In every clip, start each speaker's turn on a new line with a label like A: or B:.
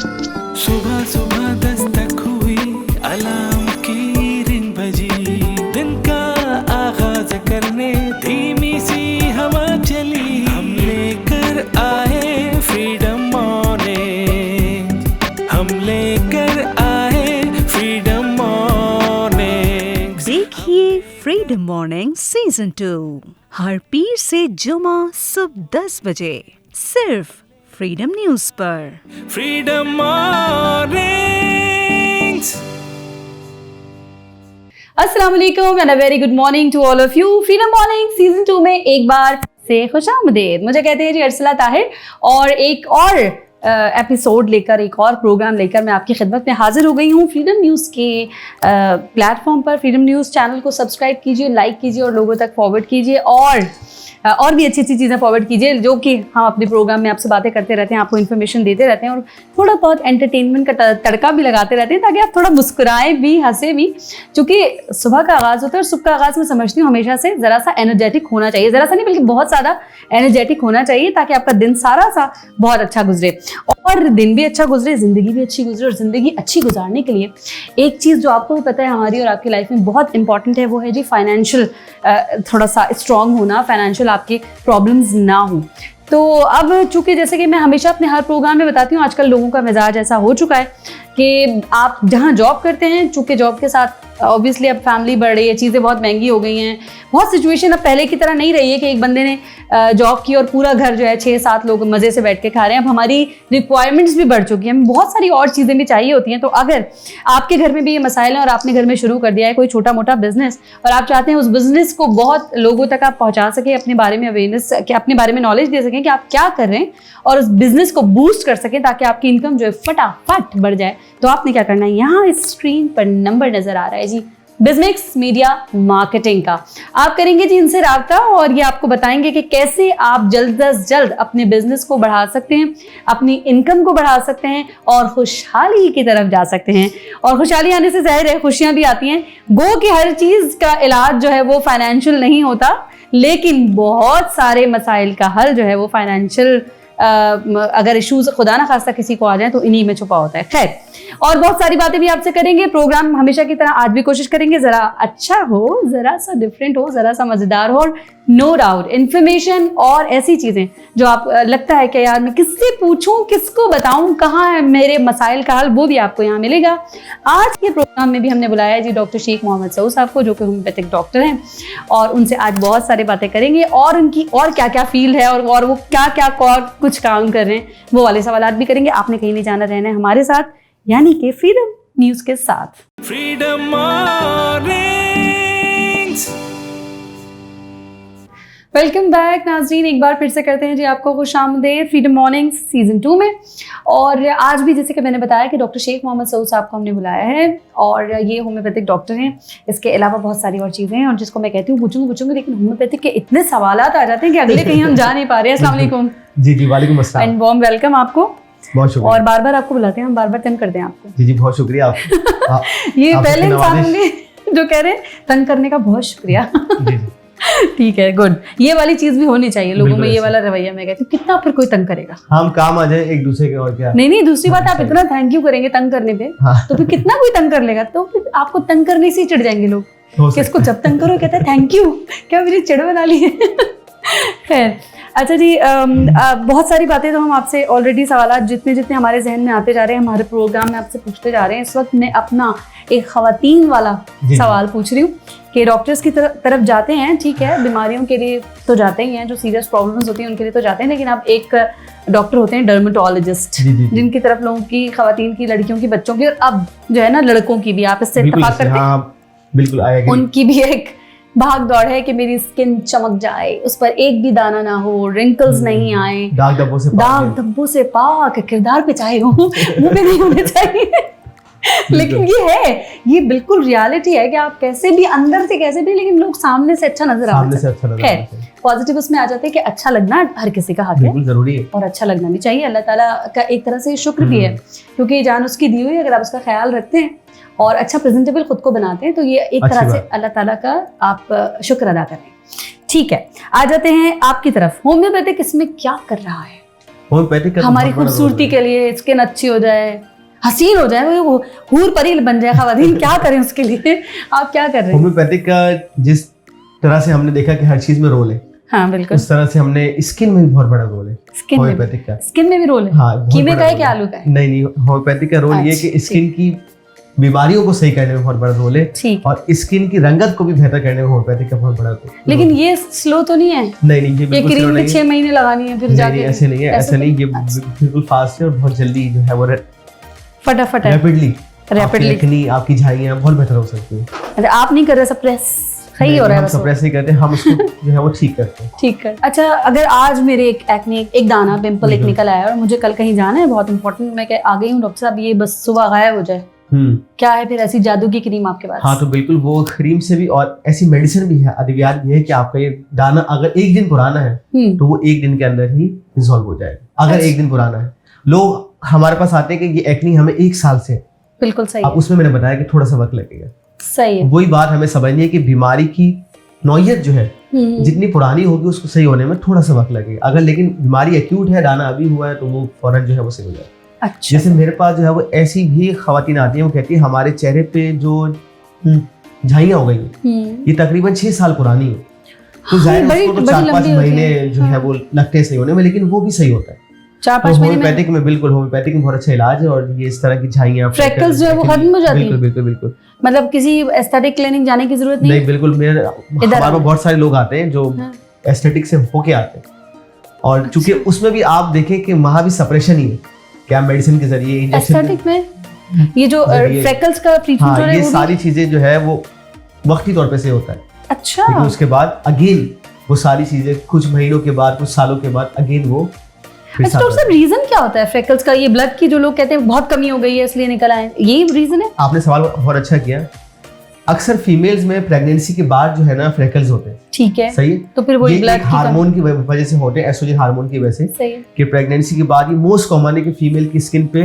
A: सुबह सुबह दस्तक हुई, अलार्म की रिंग बजी, दिन का आगाज करने धीमी सी हवा चली। हम लेकर आए फ्रीडम मॉर्निंग, हम लेकर आए फ्रीडम मॉर्निंग।
B: देखिए फ्रीडम मॉर्निंग सीजन 2 हर पीर से जुमा सुबह 10 बजे सिर्फ फ्रीडम न्यूज पर।
A: Freedom Mornings.
C: अस्सलाम वालेकुम and a very good morning to all of you. Freedom Morning season 2 में एक बार से खुशामदीद। मुझे कहते हैं जी अरसला ताहिर, और एक और एपिसोड लेकर, एक और प्रोग्राम लेकर मैं आपकी खिदमत में हाजिर हो गई हूँ फ्रीडम न्यूज़ के प्लेटफॉर्म पर। फ्रीडम न्यूज़ चैनल को सब्सक्राइब कीजिए, लाइक कीजिए और लोगों तक फॉरवर्ड कीजिए, और भी अच्छी अच्छी चीज़ें फॉरवर्ड कीजिए, जो कि हम अपने प्रोग्राम में आपसे बातें करते रहते हैं, आपको इन्फॉर्मेशन देते रहते हैं और थोड़ा बहुत एंटरटेनमेंट का तड़का भी लगाते रहते हैं, ताकि आप थोड़ा मुस्कुराएं भी, हंसे भी। क्योंकि सुबह का आगाज़ होता है और सुबह का आगाज़ मैं समझती हूँ हमेशा से ज़रा सा एनर्जेटिक होना चाहिए, ज़रा सा नहीं बल्कि बहुत ज़्यादा एनर्जेटिक होना चाहिए, ताकि आपका दिन सारा सा बहुत अच्छा गुजरे, और दिन भी अच्छा गुजरे, ज़िंदगी भी अच्छी गुजरे। और ज़िंदगी अच्छी गुजारने के लिए एक चीज़ जो आपको भी पता है हमारी और आपकी लाइफ में बहुत इंपॉर्टेंट है, वो है जी फाइनेंशियल थोड़ा सा स्ट्रॉन्ग होना, फाइनेंशियल आपके प्रॉब्लम्स ना हो। तो अब चूंकि जैसे कि मैं हमेशा अपने हर प्रोग्राम में बताती हूँ, आजकल लोगों का मिजाज ऐसा हो चुका है कि आप जहाँ जॉब करते हैं, चूंकि जॉब के साथ ऑब्वियसली अब फैमिली बढ़ रही है, चीज़ें बहुत महंगी हो गई हैं, बहुत सिचुएशन अब पहले की तरह नहीं रही है कि एक बंदे ने जॉब की और पूरा घर जो है 6-7 लोग मज़े से बैठ के खा रहे हैं। अब हमारी रिक्वायरमेंट्स भी बढ़ चुकी हैं, बहुत सारी और चीज़ें भी चाहिए होती हैं। तो अगर आपके घर में भी ये मसाइल हैं और आपने घर में शुरू कर दिया है कोई छोटा मोटा बिजनेस, और आप चाहते हैं उस बिजनेस को बहुत लोगों तक आप पहुँचा सकें, अपने बारे में अवेयरनेस, अपने बारे में नॉलेज दे सकें कि आप क्या कर रहे हैं, और उस बिजनेस को बूस्ट कर सकें ताकि आपकी इनकम जो है फटाफट बढ़ जाए, तो आपने क्या करना है, यहाँ इस स्क्रीन पर नंबर नजर आ रहा है जी, बिजमिक्स मीडिया मार्केटिंग का। आप करेंगे जी इनसे राब्ता, और ये आपको बताएंगे कि कैसे आप जल्द से जल्द अपने बिजनेस को बढ़ा सकते हैं, अपनी इनकम को बढ़ा सकते हैं और खुशहाली की तरफ जा सकते हैं। और खुशहाली आने से जाहिर है खुशियां भी आती हैं। गो कि हर चीज़ का इलाज जो है वो फाइनेंशियल नहीं होता, लेकिन बहुत सारे मसाइल का हल जो है वो फाइनेंशियल अगर इश्यूज खुदा ना खास्ता किसी को आ जाए तो इन्हीं में छुपा होता है। खैर, और बहुत सारी बातें भी आपसे करेंगे। प्रोग्राम हमेशा की तरह आज भी कोशिश करेंगे ज़रा अच्छा हो, ज़रा सा डिफरेंट हो, ज़रा सा मज़ेदार हो, और नो डाउट इन्फॉर्मेशन और ऐसी चीज़ें जो आप लगता है कि यार मैं किससे पूछूं, किसको बताऊं, कहाँ है मेरे मसाइल का हल, वो भी आपको यहाँ मिलेगा। आज के प्रोग्राम में भी हमने बुलाया है जी डॉक्टर शेख मोहम्मद सऊद साहब को, जो कि होम्योपैथिक डॉक्टर हैं, और उनसे आज बहुत सारी बातें करेंगे, और उनकी और क्या क्या फील्ड है और वो क्या क्या कुछ काम कर रहे हैं, वो वाले सवालात भी करेंगे। आपने कहीं नहीं जाना, रहना है हमारे साथ, यानी कि फ्रीडम न्यूज के साथ।
A: Freedom mornings.
C: वेलकम बैक नाज़रीन, एक बार फिर से करते हैं जी आपको खुशामदीद फ्रीडम मॉर्निंग्स सीजन 2 में। और आज भी जैसे कि मैंने बताया कि डॉक्टर शेख मोहम्मद सऊद साहब को हमने बुलाया है, और ये होम्योपैथिक डॉक्टर हैं। इसके अलावा बहुत सारी और चीज़ें हैं, और जिसको मैं कहती हूँ पूछूंगी, लेकिन होम्योपैथिक के इतने सवालात आ जाते हैं कि अगले कहीं हम जा नहीं पा रहे हैं। अस्सलाम वालेकुम।
D: जी वालेकुम अस्सलाम
C: एंड वार्म वेलकम आपको।
D: बहुत शुक्रिया।
C: और बार बार आपको बुलाते हैं, हम बार बार तंग करते हैं आपको।
D: जी बहुत शुक्रिया आप
C: ये पहले इंसान होंगे जो कह रहे हैं तंग करने का बहुत शुक्रिया। ठीक है, गुड। ये वाली चीज भी होनी चाहिए लोगों में, ये वाला रवैया। मैं कहती हूँ कितना फिर कोई तंग करेगा, हम
D: काम आ जाए एक दूसरे के, और क्या।
C: नहीं, दूसरी बात आप इतना थैंक यू करेंगे तंग करने पे, तो फिर कितना कोई तंग कर लेगा, तो फिर आपको तंग करने से ही चिढ़ जाएंगे लोग। किसको जब तंग करो कहता है थैंक यू, क्या मेरी चिढ़ बना ली है। खैर, अच्छा जी, बहुत सारी बातें तो हम आपसे ऑलरेडी सवाल जितने हमारे जहन में आते जा रहे हैं, हमारे प्रोग्राम में आपसे पूछते जा रहे हैं। इस वक्त मैं अपना एक ख़वातीन वाला सवाल पूछ रही हूँ कि डॉक्टर्स की तरफ जाते हैं, ठीक है, बीमारियों के लिए तो जाते ही हैं, जो सीरियस प्रॉब्लम्स होती हैं उनके लिए तो जाते हैं, लेकिन अब एक डॉक्टर होते हैं डर्मेटोलॉजिस्ट, जिनकी तरफ लोगों की, ख़वातीन की, लड़कियों की, बच्चों की, और अब जो है ना लड़कों की भी, आप इससे इत्तेफाक करते हैं,
D: बिल्कुल आएगी,
C: उनकी भी एक भाग दौड़ है कि मेरी स्किन चमक जाए, उस पर एक भी दाना ना हो, रिंकल्स नहीं आए, दाग धब्बों से पाक, किरदार पे चाहे हो, मुंह पे नहीं होने चाहिए। लेकिन ये बिल्कुल रियलिटी है कि आप कैसे भी अंदर से कैसे भी, लेकिन लोग सामने से अच्छा नजर आते हैं। पॉजिटिव उसमें आ जाते हैं कि अच्छा लगना हर किसी का हक है, जरूरी है, और अच्छा लगना भी चाहिए। अल्लाह ताला का एक तरह से शुक्र भी है, क्योंकि जान उसकी दी हुई, अगर आप उसका ख्याल रखते हैं और अच्छा प्रेजेंटेबल खुद को बनाते हैं, तो ये एक तरह से अल्लाह ताला का आप शुक्र अदा करें। ठीक है, आ जाते हैं आपकी तरफ। होम्योपैथिक इसमें क्या कर रहा है?
D: होम्योपैथिक का तो
C: हमारी
D: बहुत बड़ा
C: खूबसूरती
D: रोल
C: के लिए स्किन अच्छी हो जाए, हसीन हो जाए, वो हूर परी बन जाए खवातीन, क्या करें उसके लिए? आप क्या कर रहे हैं?
D: होम्योपैथिक का जिस तरह से हमने देखा कि हर चीज में रोल है,
C: हाँ बिल्कुल,
D: उस तरह से हमने स्किन में भी बहुत बड़ा रोल है
C: स्किन में
D: होम्योपैथिक का।
C: स्किन में भी रोल है?
D: हाँ, बहुत
C: कीमे
D: बड़ा
C: का है
D: रोल
C: कि आलू का है?
D: नहीं, होम्योपैथिक का रोल ये
C: अच्छा,
D: कि स्किन की बीमारियों को सही करने में बहुत बड़ा रोल है,
C: ठीक।
D: और स्किन की रंगत को भी बेहतर करने में होम्योपैथिक का बहुत बड़ा रोल।
C: लेकिन ये स्लो तो नहीं है?
D: नहीं, ये
C: ये
D: बिल्कुल
C: क्रीम
D: slow
C: में
D: नहीं है।
C: 6 महीने लगानी है फिर
D: नहीं,
C: जाके?
D: ऐसे नहीं है, ऐसे नहीं, ये बिल्कुल फास्ट है और बहुत जल्दी जो है वो
C: फटाफट है,
D: रैपिडली एक्नी, आपकी झाइयाँ बहुत बेहतर हो सकती है।
C: अच्छा, आप नहीं कर रहे सप्रेस? सही हो रहा है
D: हम
C: बस वो?
D: सप्रेस नहीं करते, हम उसको जो है वो ठीक करते हैं।
C: ठीक कर। अच्छा, अगर आज मेरे एक एक्ने, एक दाना पिंपल एक निकल आया और मुझे कल कहीं जाना है बहुत इंपॉर्टेंट, मैं आ गई हूँ डॉक्टर साहब, ये बस सुबह गायब हो जाए, क्या है फिर ऐसी जादू की क्रीम आपके पास?
D: हाँ, तो बिल्कुल वो क्रीम से भी, और ऐसी मेडिसिन भी है, अद्वियात भी है कि आपका ये दाना अगर एक दिन पुराना है तो वो एक दिन के अंदर ही रिजॉल्व हो जाएगा। अगर एक दिन पुराना है, लोग हमारे पास आते हैं कि ये एक्नी हमें 1 साल से,
C: बिल्कुल सही
D: अब
C: है,
D: उसमें मैंने बताया कि थोड़ा सा वक्त लगेगा।
C: सही है।
D: वही बात हमें समझनी है कि बीमारी की नौयत जो है जितनी पुरानी होगी उसको सही होने में थोड़ा सा वक्त लगेगा। अगर लेकिन बीमारी एक्यूट है, दाना अभी हुआ है, तो वो फौरन जो है वो सही हो जाएगा।
C: अच्छा,
D: जैसे मेरे पास जो है वो ऐसी भी खवातीन आती हैं, वो कहती है हमारे चेहरे पे जो झाइयाँ हो गई हैं, ये तकरीबन 6 साल पुरानी है, तो जाहिर है उसको तो 4-5 महीने जो है वो लगते हैं सही होने में, लेकिन वो भी सही होता है।
C: 4-5 महीने में
D: होम्योपैथिक में बिल्कुल, होम्योपैथिक में बहुत अच्छा इलाज है, और ये इस तरह की झाइयाँ,
C: फ्रेकल्स जो है वो खत्म हो जाती हैं?
D: बिल्कुल।
C: मतलब किसी एस्थेटिक क्लिनिक जाने की जरूरत नहीं?
D: नहीं, बिल्कुल। हमारे पास बहुत सारे लोग आते हैं जो एस्थेटिक से होके आते हैं, और चूंकि उसमें भी आप देखें कि वहाँ भी सप्रेशन ही है, क्या मेडिसिन के जरिए, इंजेक्शन
C: एस्थेटिक में ये जो फ्रेकल्स का ट्रीटमेंट हो रहा है,
D: ये
C: वो
D: सारी चीजें जो है वो वक्ती तौर पे से होता है,
C: अच्छा,
D: लेकिन उसके बाद अगेन वो सारी चीजें कुछ महीनों के बाद, कुछ सालों के बाद अगेन वो फिर
C: अच्छा, डॉक्टर साहब रीजन क्या होता है फ्रेकल्स का? ये ब्लड की जो लोग कहते हैं बहुत कमी हो गई है इसलिए निकल आए, यही रीजन है?
D: आपने सवाल बहुत अच्छा किया। अक्सर फीमेल्स में प्रेगनेंसी के बाद जो है ना फ्रेकल्स होते हैं,
C: ठीक है,
D: सही है,
C: तो फिर वो
D: ये
C: ब्लड की
D: हार्मोन की वजह से होते हैं, एस्ट्रोजन हार्मोन की वजह से,
C: सही है,
D: कि प्रेगनेंसी के बाद ये मोस्ट कॉमन है कि फीमेल की स्किन पे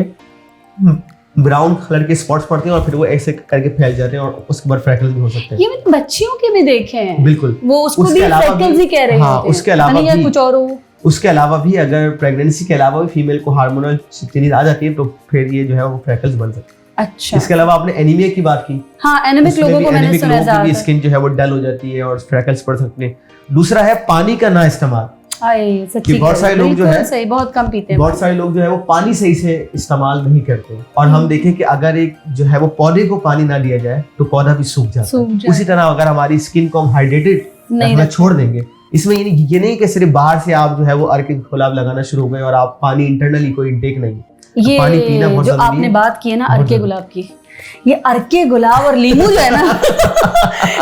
D: ब्राउन कलर के स्पॉट्स पड़ते हैं, और फिर वो ऐसे करके फैल जाते हैं, और उसके बाद फ्रेकल्स भी हो सकते हैं।
C: ये मैंने बच्चियों के भी देखे हैं,
D: बिल्कुल,
C: वो उसको
D: उसके
C: भी
D: अलावा
C: फ्रेकल्स
D: भी-
C: ही कह रहे
D: हाँ,
C: होते हैं,
D: उसके अलावा
C: या
D: भी-
C: कुछ और हो।
D: उसके अलावा भी अगर प्रेगनेंसी के अलावा भी फीमेल को हार्मोनल चेंजेस आ जाती है, तो फिर ये जो है वो फ्रेकल्स बन सकते हैं।
C: अच्छा,
D: इसके अलावा आपने एनीमिया की बात की,
C: हाँ, एनीमिक
D: उसमें
C: लोगों
D: भी
C: को मैंने
D: एनीमिक
C: सुना है
D: लोगों की भी
C: ज्यादातर।
D: स्किन जो है वो डल हो जाती है और फ्रेकल्स पड़ सकते हैं। दूसरा है पानी का ना इस्तेमाल,
C: आए सच्ची
D: कि बहुत
C: कह
D: सारे
C: रहे हो,
D: लोग जो
C: बिल्कुल
D: है-
C: सही, बहुत कम पीते हैं।
D: बहुत सारे लोग जो है वो पानी सही से इस्तेमाल नहीं करते, और हम देखें कि अगर एक जो है वो पौधे को पानी ना दिया जाए तो पौधा भी सूख जाता
C: सूख
D: है।
C: जाता
D: उसी तरह अगर हमारी स्किन को हम हाइड्रेटेड
C: नहीं
D: रखना
C: रखते।
D: छोड़ देंगे, इसमें ये नहीं कि सिर्फ बाहर से आप जो है वो अर्के गुलाब लगाना शुरू हो गए और आप पानी इंटरनली कोई इंटेक नहीं,
C: ये
D: पानी पीना बहुत
C: जो
D: जरूरी
C: आपने
D: है।
C: बात की है ना
D: बहुत
C: अर्के
D: जरूरी।
C: गुलाब की, ये अर्के गुलाब और लीमू जो है ना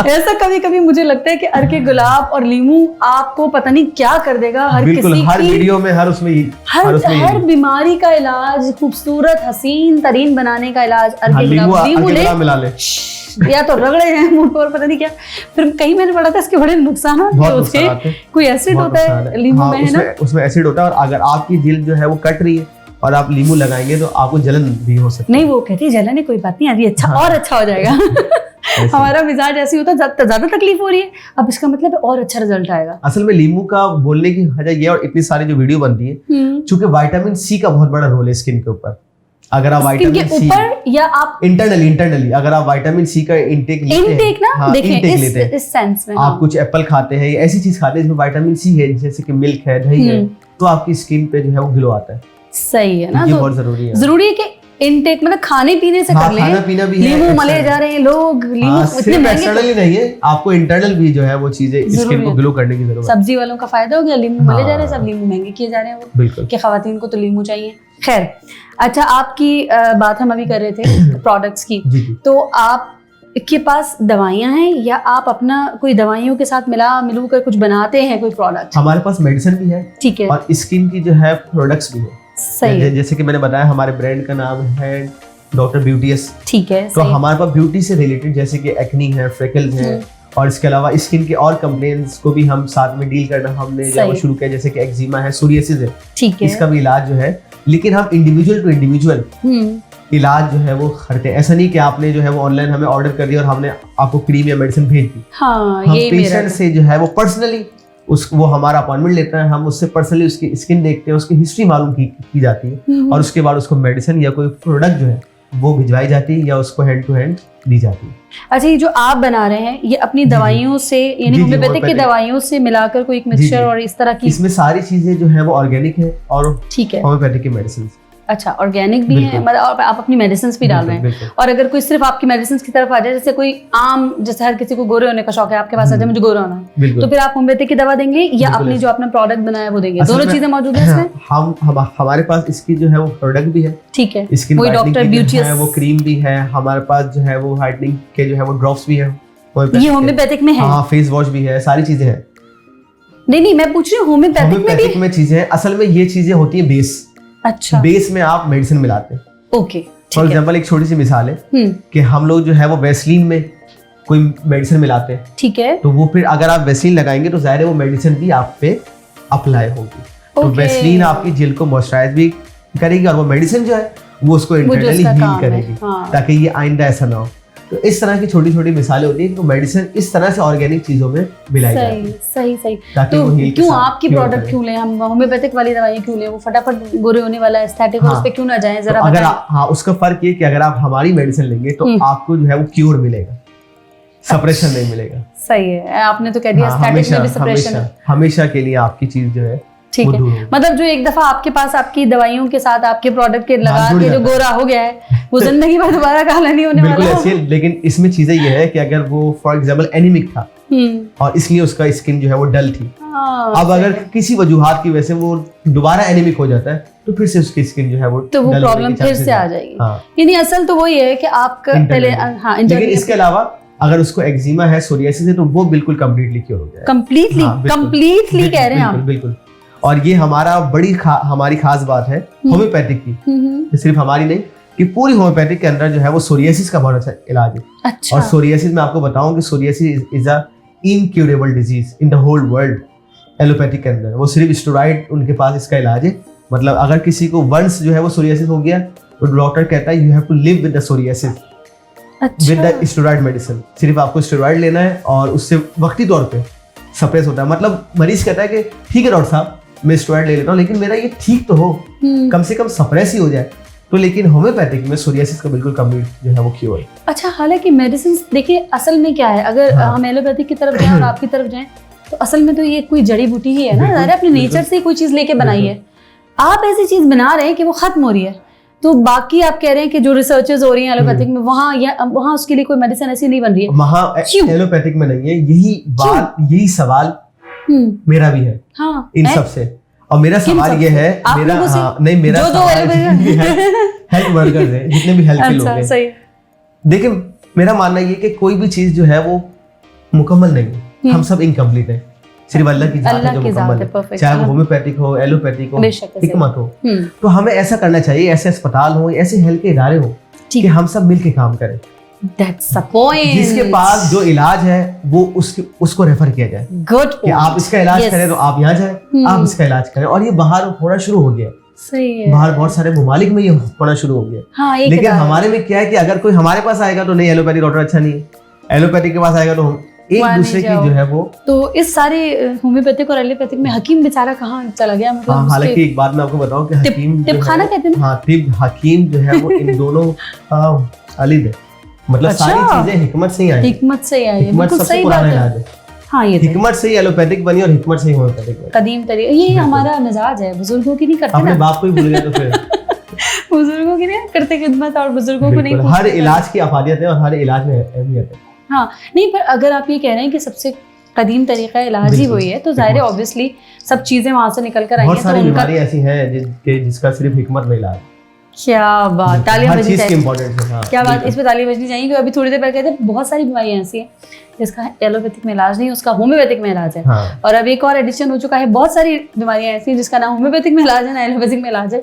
C: ऐसा कभी कभी मुझे लगता है कि अर्के गुलाब और लीमू आपको पता नहीं क्या कर देगा, हर
D: बिल्कुल,
C: किसी
D: हर
C: की
D: वीडियो में हर उसमें
C: हर बीमारी का इलाज, खूबसूरत हसीन तरीन बनाने का इलाज अर्के
D: लीमू
C: गुलाब, लीमू ले
D: मिला ले,
C: या तो रगड़े हैं मुंह पर, पता नहीं क्या, फिर कहीं मैंने पढ़ा था इसके बड़े नुकसान
D: बहुत
C: होते
D: नुकसान हैं।
C: कोई एसिड
D: बहुत
C: होता
D: नुकसान
C: है लीमू
D: हाँ,
C: में, है ना?
D: उसमें एसिड होता है, और अगर आपकी दिल जो है वो कट रही है और आप लीमू लगाएंगे तो आपको जलन भी हो सकती है।
C: नहीं, वो कहती है जलन है, कोई बात नहीं, अभी अच्छा और अच्छा हो जाएगा। हमारा मिजाज ऐसी होता है, ज्यादा तकलीफ हो रही है, अब इसका मतलब है और अच्छा रिजल्ट आएगा।
D: असल में लीमू का बोलने की वजह ये, और इतनी सारी जो वीडियो बनती है, चूंकि विटामिन सी का बहुत बड़ा रोल है स्किन के ऊपर। अगर आप
C: स्किन के
D: विटामिन सी
C: ऊपर या आप
D: इंटरनली अगर आप विटामिन सी का इंटेक लेते हैं,
C: इनटेक ना
D: हाँ,
C: देखें
D: intake लेते हैं,
C: इस सेंस में,
D: आप
C: हाँ,
D: कुछ एप्पल खाते हैं या ऐसी चीज खाते हैं जिसमें विटामिन सी है, जैसे कि मिल्क है, दही है, तो आपकी स्किन पे जो है वो ग्लो आता है।
C: सही है ना?
D: ये
C: तो
D: बहुत जरूरी है।
C: जरूरी है कि इनटेक मतलब खाने पीने से
D: हाँ,
C: कर लें,
D: खाना पीना भी है,
C: लीमू मले
D: external।
C: जा रहे हैं लोग, लीमू
D: हाँ,
C: इतने
D: सिर्फ
C: महंगे,
D: एक्सटर्नली नहीं है, आपको इंटरनल भी जो है वो चीजें
C: जरूरी
D: स्किन को
C: है।
D: ग्लो करने की जरूरत है।
C: सब्जी वालों का फायदा हो गया, लीमू मले जा रहे हैं,
D: हाँ।
C: सब लीमू महंगे किए जा रहे हैं, वो
D: बिल्कुल,
C: कि खवातीन को तो लीमू चाहिए। खैर, अच्छा, आपकी बात हम अभी कर रहे थे प्रोडक्ट्स की,
D: जी जी।
C: तो आप के पास दवाइयां हैं या आप अपना कोई दवाइयों के साथ मिलू कर कुछ बनाते हैं कोई प्रोडक्ट?
D: हमारे पास मेडिसिन भी है
C: ठीक है,
D: और स्किन की जो है प्रोडक्ट्स भी है।
C: सही है,
D: जैसे कि मैंने बताया, हमारे ब्रांड का नाम है डॉक्टर ब्यूटीएस।
C: ठीक है,
D: तो
C: सही है।
D: हमारे पास ब्यूटी से रिलेटेड जैसे कि एक्नी है, फ्रेकल्स है, और इसके अलावा स्किन के और कंप्लेंट्स को भी हम साथ में डील करना हमने जो है वो
C: सही।
D: शुरू किया, जैसे कि एक्जिमा है, सोरियासिस है,
C: ठीक है,
D: इसका भी इलाज जो है, लेकिन हम इंडिविजुअल टू इंडिविजुअल इलाज जो है वो करते हैं। ऐसा नहीं कि आपने जो है वो ऑनलाइन हमें ऑर्डर कर दिया और हमने आपको क्रीम या मेडिसिन भेज दी।
C: हाँ,
D: हम
C: ये मेरा
D: पेशेंट से जो है वो पर्सनली वो हमारा अपॉइंटमेंट लेता है, हम उससे पर्सनली उसकी स्किन देखते हैं, उसकी हिस्ट्री मालूम की जाती है और उसके बाद उसको मेडिसिन या कोई प्रोडक्ट जो है वो भिजवाई जाती है या उसको हैंड टू हैंड दी जाती है।
C: अच्छा, ये जो आप बना रहे हैं ये अपनी दवाइयों से, यानी होम्योपैथिक की दवाइयों से मिलाकर कोई एक मिक्सचर और इस तरह की?
D: इसमें सारी चीजें जो है वो ऑर्गेनिक है और
C: ठीक है,
D: होम्योपैथिक की मेडिसिन।
C: अच्छा, ऑर्गेनिक भी है, मतलब आप अपनी मेडिसिन भी डाल रहे हैं। और अगर कोई सिर्फ आपकी मेडिसिन की तरफ आ जाए, जैसे कोई आम, जैसे हर किसी को गोरे होने का शौक है, आपके पास आ जाए मुझे गोरा होना है, तो फिर आप होम्योपैथिक की दवा देंगे या अपनी जो आपने प्रोडक्ट बनाया वो देंगे? दोनों चीजें मौजूद है इसमें?
D: हमारे पास इसकी जो है वो प्रोडक्ट भी है,
C: ठीक है,
D: वही डॉक्टर ब्यूटियस, वो क्रीम भी है हमारे पास, जो है वो हाइटनिंग के जो है वो ड्रॉप्स भी है,
C: ये होम्योपैथिक में है।
D: हाँ, फेस वॉश भी है, सारी चीजें हैं।
C: नहीं, मैं पूछ रही हूँ होम्योपैथिक
D: में चीजें हैं। असल में ये चीजें होती है बेस।
C: अच्छा,
D: बेस में आप मेडिसिन मिलाते हैं।
C: ओके,
D: फॉर एग्जांपल एक छोटी सी मिसाल है कि हम लोग जो है वो वैसलीन में कोई मेडिसिन मिलाते हैं,
C: ठीक है,
D: तो वो फिर अगर आप वैसलीन लगाएंगे तो जाहिर है वो मेडिसिन भी आप पे अप्लाई होगी। तो वैसलीन आपकी जेल को मॉइस्चराइज भी करेगी और वो मेडिसिन जो है वो उसको इंटरनली हील करेगी, ताकि ये आइंदा ऐसा ना हो। तो इस तरह की छोटी छोटी मिसालें होती है कि मेडिसिन इस तरह से ऑर्गेनिक चीजों में मिलाई जाती है।
C: सही। तो क्यों आपकी प्रोडक्ट क्यों लें हम, होम्योपैथिक वाली दवाई क्यों लें? वो फटाफट गोरे होने वाला एस्थेटिक और उस पे क्यों ना जाएं, जरा
D: अगर उसका फर्क ये कि अगर आप हमारी मेडिसिन लेंगे तो आपको जो है वो क्योर मिलेगा, सप्रेशन नहीं मिलेगा।
C: सही है, आपने तो कह दिया एस्थेटिक में भी सप्रेशन है,
D: हमेशा के लिए आपकी चीज जो है
C: ठीक है। मतलब जो एक दफा आपके पास आपकी दवाइयों के साथ आपके प्रोडक्ट के लगा के जो गोरा हो गया है वो जिंदगी भर दोबारा काला नहीं होने वाला।
D: बिल्कुल ऐसे, लेकिन इसमें चीजें ये है कि अगर वो फॉर एग्जांपल एनीमिक था और इसलिए उसका स्किन जो है वो डल थी, अब अगर किसी वजूहात की वजह से वो दोबारा एनीमिक हो जाता है तो फिर से उसकी स्किन जो है वो
C: प्रॉब्लम फिर से आ जाएगी। यानी असल तो वही है कि आपका पहले,
D: लेकिन इसके अलावा अगर उसको एक्जिमा है, सोरियासिस है, तो वो बिल्कुल कंप्लीटली क्योर हो जाएगा।
C: कंप्लीटली कह रहे हैं आप?
D: बिल्कुल। और ये हमारा हमारी खास बात है होम्योपैथिक की, सिर्फ हमारी नहीं कि पूरी होम्योपैथिक के अंदर जो है वो सोरियासिस का बहुत अच्छा इलाज है।
C: अच्छा।
D: और सोरियासिस में आपको बताऊं कि psoriasis is a incurable disease in the whole world. Allopathic के अंदर वो सिर्फ स्टेरॉइड उनके पास इसका इलाज है। मतलब अगर किसी को वंस जो है वो सोरियासिस हो गया तो डॉक्टर कहता है you have to live with the psoriasis with the steroid medicine. सिर्फ आपको स्टेरॉइड लेना है और उससे वक्ती तौर पे सप्रेस होता है। मतलब मरीज कहता है कि ठीक है डॉक्टर साहब मैं स्टेरॉइड ले लेता हूँ लेकिन मेरा ये ठीक तो हो, कम से कम सप्रेस ही हो जाए। तो लेकिन होम्योपैथिक में सोरियासिस का बिल्कुल कंप्लीट जो है वो क्योर है।
C: अच्छा, हालांकि मेडिसिन देखिए असल में क्या है, अगर हम एलोपैथिक की तरफ जाएं और आपकी तरफ जाएं तो असल में तो ये कोई जड़ी बूटी ही है ना, अरे अपने नेचर से कोई चीज लेके बनाई है। आप ऐसी चीज बना रहे हैं कि वो खत्म हो रही है, तो बाकी आप कह रहे हैं कि जो रिसर्चेस हो रही हैं एलोपैथिक में वहाँ उसके लिए कोई मेडिसिन ऐसी नहीं बन रही है।
D: वहाँ एलोपैथिक में नहीं है। यही सवाल मेरा भी है इन सब से। और मेरा सवाल ये है, मेरा हेल्थ वर्कर्स हैं, जितने भी हेल्थ के लोग हैं। देखिए मेरा मानना ये कि कोई भी चीज जो है वो मुकम्मल नहीं है, हम सब इनकम्प्लीट है। सिर्फ अल्लाह की जात है जो मुकम्मल है, चाहे वो होम्योपैथिक हो, एलोपैथिक हो, हिकमत हो। तो हमें ऐसा करना चाहिए, ऐसे अस्पताल हो, ऐसे हेल्थ के इदारे हो कि हम सब मिलके काम करें।
C: That's the point.
D: जिसके पास जो इलाज है वो उसको रेफर किया जाए।
C: Good
D: कि आप इसका इलाज करें तो आप यहाँ जाएं, आप इसका इलाज करें। और ये बाहर होना शुरू हो गया।
C: सही है।
D: बाहर बहुत सारे ममालिक में ये होना शुरू हो गया।
C: हाँ,
D: लेकिन हमारे में क्या है कि अगर कोई हमारे पास आएगा तो नहीं एलोपैथी डॉक्टर अच्छा नहीं है, एलोपैथी के पास आएगा तो हम एक दूसरे की जो है वो। तो
C: इस सारे होम्योपैथिक और एलोपैथिक में हकीम बेचारा कहाँ चला गया? मतलब
D: हालांकि एक बात मैं आपको बताऊं कि हकीम
C: तिबखाना कहते हैं।
D: हाँ, हकीम जो है वो इन दोनों खालिद है। मतलब सारी चीजें हिकमत से ही आई,
C: हिकमत से ही आई है।
D: बिल्कुल सही बात है।
C: हाँ, ये
D: हिकमत से ही एलोपैथिक बनी और हिकमत से ही होम्योपैथिक बनी।
C: कदीम तरीका, ये हमारा मिजाज है, बुजुर्गों की नहीं करते।
D: अपने बाप को ही भूल गए तो फिर
C: बुजुर्गों की नहीं करते खिदमत और बुजुर्गों को नहीं।
D: हर इलाज की अफादियत है और हर इलाज में अहमियत है।
C: हाँ, नहीं, पर अगर आप ये कह रहे हैं कि सबसे कदीम तरीका इलाज ही वही है तो जाहिर है ऑब्वियसली सब चीजें वहां से निकल कर आई हैं।
D: बहुत सारी बीमारी ऐसी हैं जिसका सिर्फ हिकमत में इलाज।
C: क्या बात, तालियां बजनी
D: चाहिए। हाँ,
C: क्या बात, इस पे तालियां बजनी चाहिए। अभी थोड़ी देर पहले कहते हैं बहुत सारी बीमारियां ऐसी हैं जिसका एलोपैथिक में इलाज नहीं, उसका होम्योपैथिक में इलाज है। और अब एक और एडिशन हो चुका है, बहुत सारी बीमारियां ऐसी हैं जिसका ना होम्योपैथिक में इलाज है ना एलोपैथिक में इलाज है।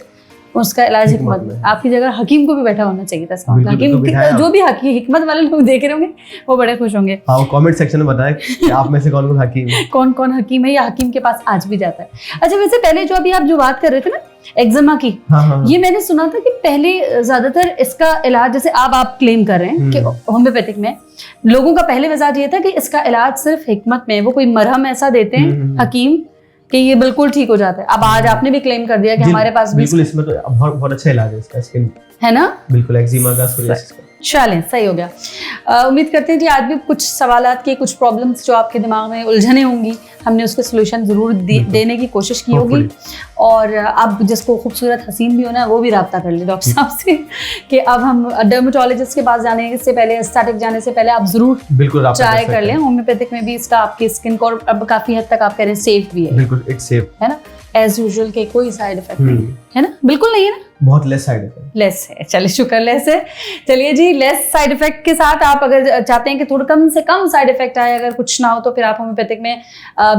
C: उसका इलाज
D: हिकमत
C: हिकमत में।
D: में।
C: आपकी जगह हकीम को भी बैठा होना चाहिए था इसका।
D: बिल्कुल,
C: हकीम
D: बिल्कुल बिठाया।
C: जो भी हिकमत वाले लोग देख रहे होंगे वो बड़े खुश होंगे।
D: हाँ, कमेंट सेक्शन में बताएं कि आप में से कौन कौन हकीम है।
C: कौन कौन हकीम है या हकीम के पास आज भी जाता है। अच्छा, वैसे पहले जो अभी आप जो बात कर रहे थे ना एक्जिमा की,
D: हाँ हाँ
C: ये मैंने सुना था कि पहले ज्यादातर इसका इलाज, जैसे आप क्लेम कर रहे हैं कि होम्योपैथिक में लोगों का पहले मिजाज ये था कि इसका इलाज सिर्फ हिकमत में, वो कोई मरहम ऐसा देते हैं हकीम कि ये बिल्कुल ठीक हो जाता है। अब आज आपने भी क्लेम कर दिया कि
D: जी,
C: हमारे पास भी
D: बिल्कुल इसमें तो बहुत बहुत अच्छा इलाज है इसका, स्किन
C: है ना।
D: बिल्कुल एक्जिमा का, सोरियासिस का।
C: चलें, सही हो गया। उम्मीद करते हैं कि आज भी कुछ सवालात के, कुछ प्रॉब्लम्स जो आपके दिमाग में उलझने होंगी, हमने उसके सोल्यूशन ज़रूर देने की कोशिश की होगी। और अब जिसको खूबसूरत हसीन भी होना है वो भी रब्ता कर ले डॉक्टर साहब से कि अब हम डर्मेटोलॉजिस्ट के पास जाने से पहले, एस्थेटिक जाने से पहले आप ज़रूर
D: बिल्कुल
C: ट्राई कर लें। होम्योपैथिक में भी इसका आपकी स्किन को अब काफ़ी हद तक आप कह रहे हैं सेफ भी है।
D: बिल्कुल इट्स सेफ
C: है ना, एज यूजुअल के कोई साइड इफेक्ट नहीं है ना, बिल्कुल नहीं है ना,
D: बहुत लेस साइड इफेक्ट,
C: लेस है। चलिए, शुक्र लेस है। चलिए जी, लेस साइड इफेक्ट के साथ आप अगर चाहते हैं कि थोड़ा कम से कम साइड इफेक्ट आए, अगर कुछ ना हो, तो फिर आप होम्योपैथिक में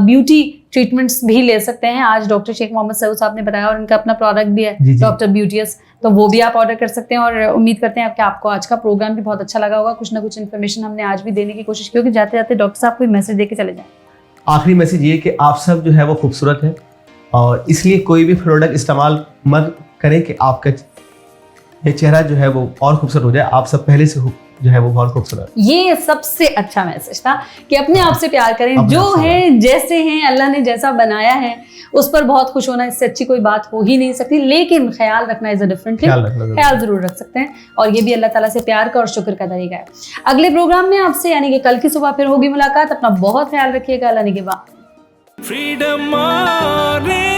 C: ब्यूटी ट्रीटमेंट्स भी ले सकते हैं। आज डॉक्टर शेख मोहम्मद सऊद साहब ने बताया और इनका अपना प्रोडक्ट भी है डॉक्टर ब्यूटीएस, तो वो भी आप ऑर्डर कर सकते हैं। और उम्मीद करते हैं कि आपको आज का प्रोग्राम भी बहुत अच्छा लगा होगा। कुछ ना कुछ इन्फॉर्मेशन हमने आज भी देने की कोशिश की होगी। जाते जाते डॉक्टर साहब कोई मैसेज दे के चले जाएं।
D: आखिरी मैसेज ये कि आप सब जो है वो खूबसूरत है, और इसलिए कोई भी प्रोडक्ट इस्तेमाल मत करें कि आपका ये चेहरा जो है वो और खूबसूरत हो जाए। आप सब पहले से जो है वो बहुत खूबसूरत।
C: ये सबसे अच्छा मैसेज था कि अपने आप से प्यार करें, जो है जैसे हैं, अल्लाह ने जैसा बनाया है उस पर बहुत खुश होना, इससे अच्छी कोई बात हो ही नहीं सकती। लेकिन ख्याल रखना इज अ डिफरेंट थिंग, ख्याल जरूर रख सकते हैं, और ये भी अल्लाह ताला से प्यार का और शुक्र का तरीका है। अगले प्रोग्राम में आपसे यानी कि कल की सुबह फिर होगी मुलाकात। अपना बहुत ख्याल रखिएगा। अल्लाह ने के बाद
A: फ्रीडम मॉर्निंग्स।